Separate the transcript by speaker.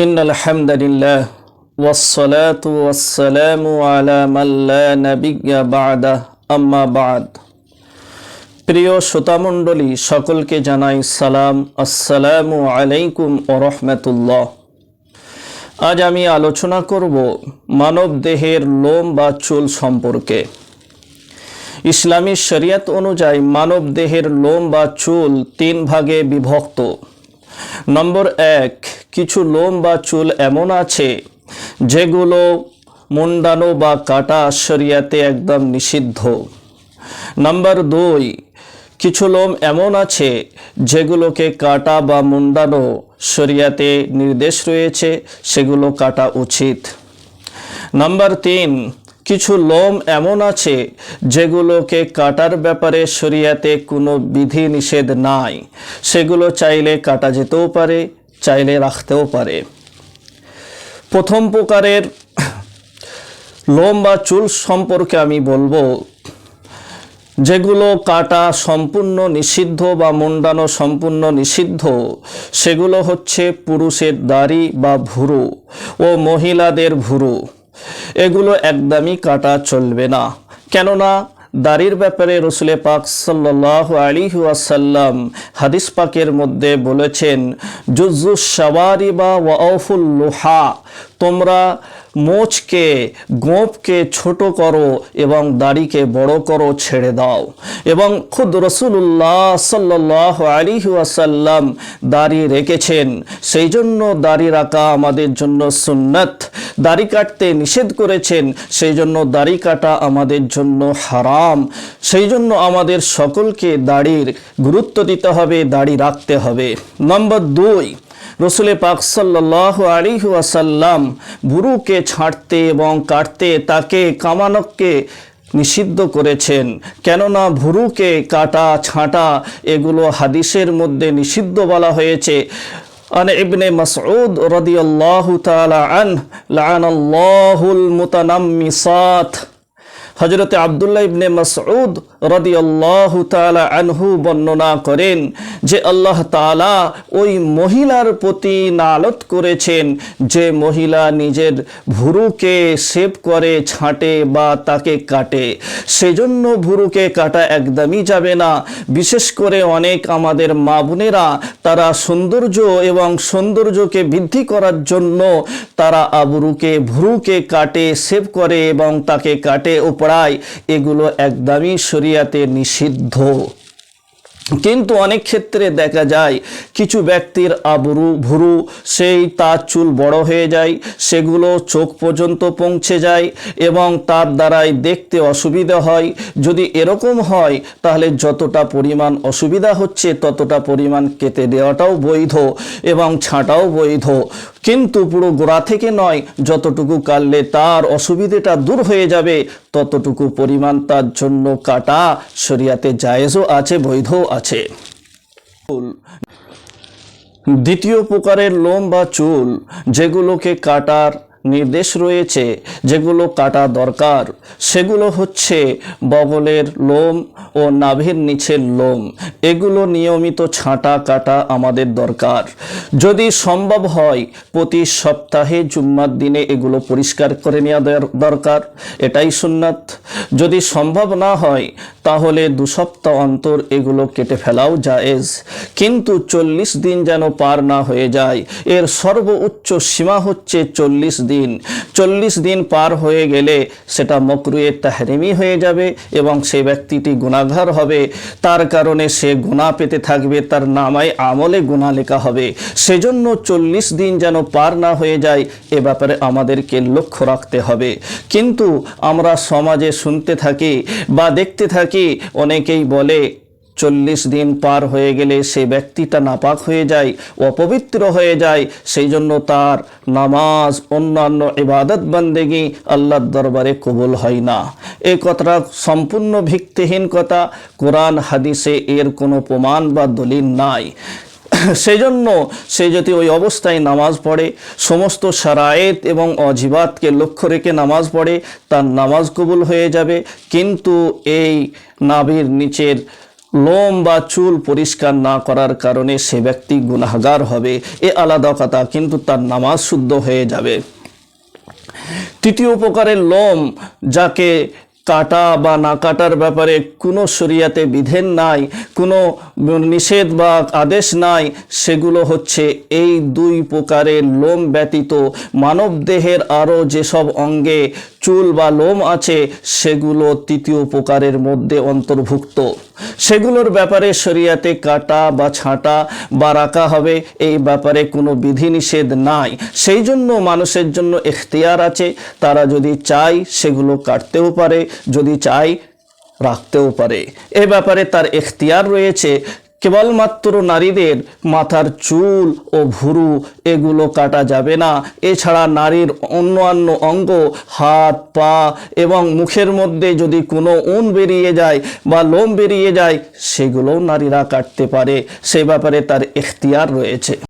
Speaker 1: ইন্নাল হামদুলিল্লাহ ওয়াসসালাতু ওয়াসসালামু আলা মান লা নাবিয়্যা বা'দা আম্মা বা'দ। প্রিয় শ্রোতামণ্ডলী, সকলকে জানাই সালাম, আসসালামু আলাইকুম ওয়া রাহমাতুল্লাহ। আজ আমি আলোচনা করব মানব দেহের লোম বা চুল সম্পর্কে। ইসলামী শরিয়ত অনুযায়ী মানব দেহের লোম বা চুল তিন ভাগে বিভক্ত। নম্বর এক, কিছু লোম বা চুল এমন আছে যেগুলো মুন্ডানো বা কাটা শরিয়াতে একদম নিষিদ্ধ। নম্বর দুই, কিছু লোম এমন আছে যেগুলোকে কাটা বা মুন্ডানো শরিয়াতে নির্দেশ রয়েছে, সেগুলো কাটা উচিত। নম্বর তিন, কিছু লোম এমন আছে যেগুলোকে কাটার ব্যাপারে শরিয়াতে কোনো বিধি নিষেধ নাই, সেগুলো চাইলে কাটা যেতেও পারে, চাইলে রাখতেও পারে। প্রথম প্রকারের লোম বা চুল সম্পর্কে আমি বলবো, যেগুলো কাটা সম্পূর্ণ নিষিদ্ধ বা মুন্ডানো সম্পূর্ণ নিষিদ্ধ, সেগুলো হচ্ছে পুরুষের দাড়ি বা ভুরু ও মহিলাদের ভুরু। এগুলো একদমই কাটা চলবে না, কেননা দাড়ির ব্যাপারে রাসূল পাক সাল্লাল্লাহু আলাইহি ওয়াসাল্লাম হাদিস পাকের মধ্যে বলেছেন, জুজ্জুশ শাওয়ারিবা ওয়া আউফুল লুহা, তোমরা মোচকে গোঁফকে ছোট করো এবং দাড়িকে বড় করো, ছেড়ে দাও। এবং খুদ রাসূলুল্লাহ সাল্লাল্লাহু আলাইহি ওয়াসাল্লাম দাড়ি রেখেছেন, সেই জন্য দাড়ি রাখা আমাদের জন্য সুন্নাত। দাড়ি কাটতে নিষেধ করেছেন, সেই জন্য দাড়ি কাটা আমাদের জন্য হারাম। সেই জন্য আমাদের সকলকে দাড়ির গুরুত্ব দিতে হবে, দাড়ি রাখতে হবে। নম্বর দুই, রাসূল পাক সাল্লাল্লাহু আলাইহি ওয়াসাল্লাম ভুরুকে ছাঁটতে এবং কাটতে, তাকে কামানকে নিষিদ্ধ করেছেন, কেননা ভুরুকে কাটা ছাঁটা এগুলো হাদিসের মধ্যে নিষিদ্ধ বলা হয়েছে। আন ইবনে মাসউদ রাদিয়াল্লাহু তাআলা আনহু লাআনাল্লাহুল মুতানাম্মিসাত, হযরত আব্দুল্লাহ ইবনে মাসউদ রাদিয়াল্লাহু তাআলা আনহু বর্ণনা করেন যে আল্লাহ তাআলা ওই মহিলার প্রতি লানত করেছেন যে মহিলা নিজের ভুরুকে শেভ করে, ছাঁটে বা তাকে কাটে। সেজন্য ভুরুকে কাটা একদমই যাবে না। বিশেষ করে অনেক আমাদের মা বোনেরা, তারা সৌন্দর্য এবং সৌন্দর্যকে বৃদ্ধি করার জন্য তারা ভুরুকে কাটে, শেভ করে এবং তাকে কাটে ও পড়ায়। এগুলো একদমই শরিয়াতে নিষিদ্ধ। কিন্তু অনেক ক্ষেত্রে দেখা যায় কিছু ব্যক্তির ভুরু তার চুল বড় হয়ে যায়, সেগুলো চোখ পর্যন্ত পৌঁছে যায় এবং তার দ্বারাই দেখতে অসুবিধা হয়। যদি এরকম হয় তাহলে যতটা পরিমাণ অসুবিধা হচ্ছে ততটা পরিমাণ কেটে দেওয়াটাও বৈধ এবং ছাঁটাও বৈধ, কিন্তু পুরো গোড়া থেকে নয়। যতটুকু কাটলে তার অসুবিধাটা দূর হয়ে যাবে ততটুকু পরিমাণ তার জন্য কাটা শরিয়াতে জায়েজও আছে, বৈধও আছে। দ্বিতীয় প্রকারের লোম বা চুল যেগুলোকে কাটার নির্দেশ রয়েছে, যেগুলো কাটা দরকার, সেগুলো হচ্ছে বগলের লোম ও নাভির নিচের লোম। এগুলো নিয়মিত ছাঁটা কাটা আমাদের দরকার। যদি সম্ভব হয় প্রতি সপ্তাহে জুম্মার দিনে এগুলো পরিষ্কার করে নেওয়া দরকার, এটাই সুন্নাত। যদি সম্ভব না হয় তাহলে 2 সপ্তাহ অন্তর এগুলো কেটে ফেলাও জায়েজ, কিন্তু 40 দিন যেন পার না হয়ে যায়। এর সর্বোচ্চ সীমা হচ্ছে 40 দিন। 40 দিন পার হয়ে গেলে সেটা মাকরুহে তাহরিমি হয়ে যাবে এবং সেই ব্যক্তিটি গুনাহগার হবে। তার কারণে সে গুনাহ পেতে থাকবে, তার নামায় আমলে গুনাহ লেখা হবে। সেজন্য 40 দিন যেন পার না হয়ে যায়, এ ব্যাপারে আমাদেরকে লক্ষ্য রাখতে হবে। কিন্তু আমরা সমাজে শুনতে থাকি বা দেখতে থাকি, অনেকেই বলে 40 দিন পার হয়ে গেলে সে ব্যক্তিটা নাপাক হয়ে যায়, অপবিত্র হয়ে যায়, সেই জন্য তার নামাজ, অন্যান্য ইবাদত বান্দেগি আল্লাহর দরবারে কবুল হয় না। এই কথাটা সম্পূর্ণ ভিত্তিহীন কথা। কোরআন হাদিসে এর কোনো প্রমাণ বা দলিল নাই। সেই জন্য সে যদি ওই অবস্থায় নামাজ পড়ে, সমস্ত শারায়েত এবং ওয়াজিবাতকে লক্ষ্য রেখে নামাজ পড়ে, তার নামাজ কবুল হয়ে যাবে। কিন্তু এই নাভির নিচের লোম বা চুল পরিষ্কার না করার কারণে সে ব্যক্তি গুনাহগার হবে, এ আলাদা কথা, কিন্তু তার নামাজ শুদ্ধ হয়ে যাবে। তৃতীয় প্রকারের লোম, যাকে কাটা বা না কাটার ব্যাপারে কোনো শরিয়াতে বিধান নাই, কোনো নিষেধ বা আদেশ নাই, সেগুলো হচ্ছে এই দুই প্রকারের লোম ব্যতীত মানব দেহের আরও যেসব অঙ্গে চুল বা লোম আছে সেগুলো তৃতীয় প্রকারের মধ্যে অন্তর্ভুক্ত। সেগুলোর ব্যাপারে শরিয়াতে কাটা বা ছাঁটা বা রাখা হবে, এই ব্যাপারে কোনো বিধিনিষেধ নাই। সেই জন্য মানুষের জন্য এখতিয়ার আছে, তারা যদি চায় সেগুলো কাটতেও পারে, যদি চায় রাখতেও পারে, এ ব্যাপারে তার এখতিয়ার রয়েছে। কেবলমাত্র নারীদের মাথার চুল ও ভুরু এগুলো কাটা যাবে না, এছাড়া নারীর অন্যান্য অঙ্গ, হাত পা এবং মুখের মধ্যে যদি কোনো উন বেরিয়ে যায় বা লোম বেরিয়ে যায় সেগুলোও নারীরা কাটতে পারে, সে ব্যাপারে তার এখতিয়ার রয়েছে।